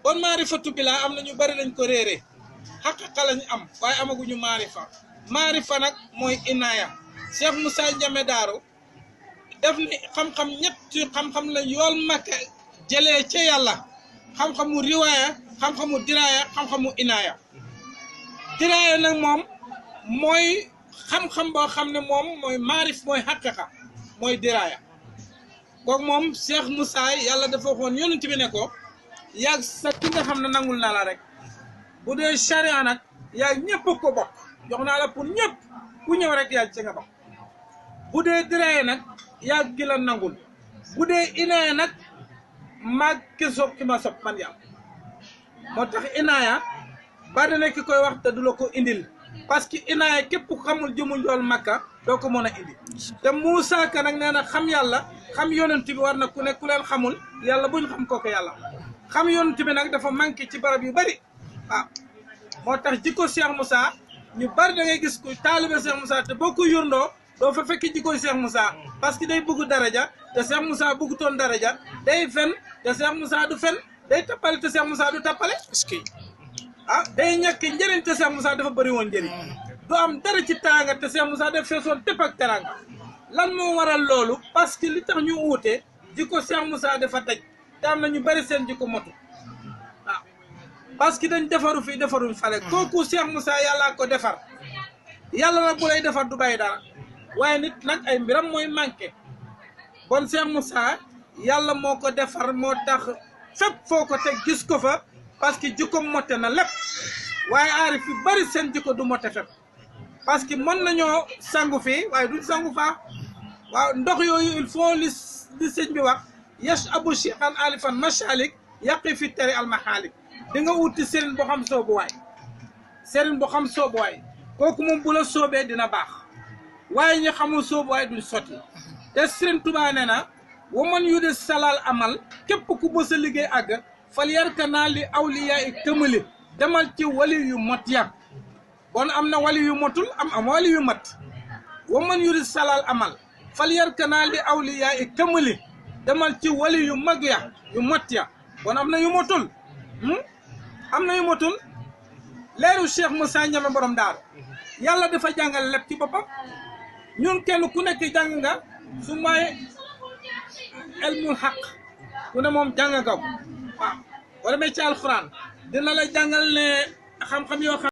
bon maarifatu bilaa am na ñu bari lañ ko réere xaqiqa lañ am waaye amaguñu maarifa nag mooy inaaya Cheikh Moussa Ndiamé Daaru def ni xam-xam ñetti xam-xam la yool Makka jëlee ca yàlla xam-xamu riwaaya xam-xamu diraaya xam-xamu inaaya diraaya nag moom mooy xam-xam boo xam ne moom mooy maarif mooy xaqiqa mooy diraaya kooku moom Cheikh Moussa yàlla dafa waxoon yonent bi ne ko yaag sa ki nga xam ne nangul naa la rek bu dee charia nag yaag ñëpp ko bokk jox naa la pour ñëpp ku ñëw rek yaag ci nga bokk bu dee diraaya nag yaag gi la nangul bu dee inaaya nag maag ki soog ki ma sob man yàlla moo tax inaaya bari na ki koy wax te du la ko indil parce que inaaya képp ku xamul jëmul yool Makka doo ko mën a indi te Moussa Ka nag nee na xam yàlla xam yonent bi war na ku ne ku leen xamul yàlla buñ xam kooku yàlla xam yonent bi nag dafa manqué ci barab yu bari waaw moo tax jikko Cheikh Moussa ñu bari da ngay gis ku taalibe Cheikh Moussa te boo ko yurndoo doo fa fekk jikkoy Cheikh Moussa parce que day bëgg daraja te Cheikh Moussa bëggutoon daraja day fen te Cheikh Moussa du fen day tappale te Cheikh Moussa du tappale ah day ñàkk njëriñ te Cheikh Moussa dafa bëri woon njëriñ du am dara ci teraanga te Cheikh Moussa daf feesoon tépp ak teraanga lan moo waral loolu parce que li tax ñu uute jikko Cheikh Moussa dafa daj te am na ñu bari seen jikko motu waaw parce que dañ defaru fii defaruñ fale kooku Cheikh Moussa yàllaa ko defar yàlla nag bu lay defar du bàyyi dara waaye nit nag ay mbiram mooy manqué bon Cheikh Moussa yàlla moo ko defar moo tax fépp foo ko teg gis ko fa parce que jikko motte na lépp waaye aarif yu bari seen jikko du motte fépp parce que mën nañoo sangu fii waaye duñ sangu faa waaw ndox yooyu il faut li sëñ bi wax yash abu cheikhan alifan mashalik yàqi fi tere almahalik di nga uti sëriñ boo xam soobuwaay sëriñ boo xam soobuwaay kooku moom bu la soobee dina baax waaye ñi xamul soobuwaay duñ sotti te sëriñ Tuubaa nee na waman yu de salal amal képp ku bës a liggéey àgg fal yarkanaa li awliyaa i këmali demal ci wali yu mot ya bon am na wali yu motul am wali yu mat waman yu de salal amal fal yarkanaa li awliyaa i këmali demal ci wali yu mag ya yu mot ya bon am na yu motul am na yu motul leeru Cheikh Moussa Ndiamé borom Daaru yàlla dafa jàngale lépp ci boppam ñun kenn ku nekk jàng nga su may elmul xaq ku ne moom jàng nga ko waaw wala may ci alxuraan dina la jàngal ne xam-xam yoo xam